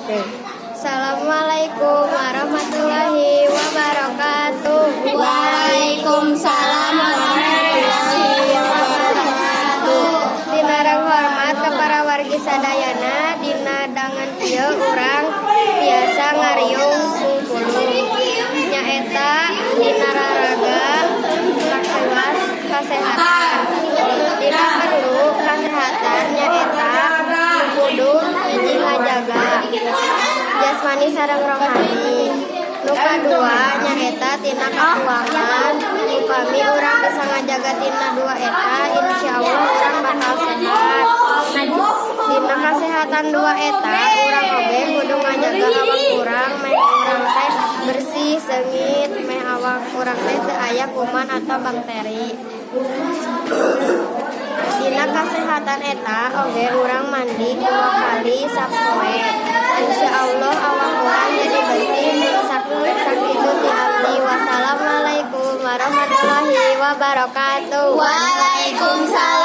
Assalamualaikum warahmatullahi wabarakatuh. Waalaikumsalam warahmatullahi wabarakatuh. Sinareng hormat ke para wargi sadayana dina dangan ieu urang biasa ngariung bungkulung nyaeta dina raraga lakuas kasehatan. Dina perlu kasehatan nyaeta kudu hiji ngajaga jasmani sareng rohani. Nu kadua nyaeta tina keuangan. Upami urang bisa ngajaga tina dua eta, insyaallah urang bakal sehat. Dina kasehatan dua eta, urang oge kudu ngajaga awak urang meh urang teh bersih, seungit, meh awak urang teh teu aya kuman atau bakteri. Dina kasehatan eta oge urang mandi 2 kali sapoe. Insyaallah awak urang jadi bersih sakitu ti abdi. Wassalamualaikum warahmatullahi wabarakatuh. Waalaikumsalam.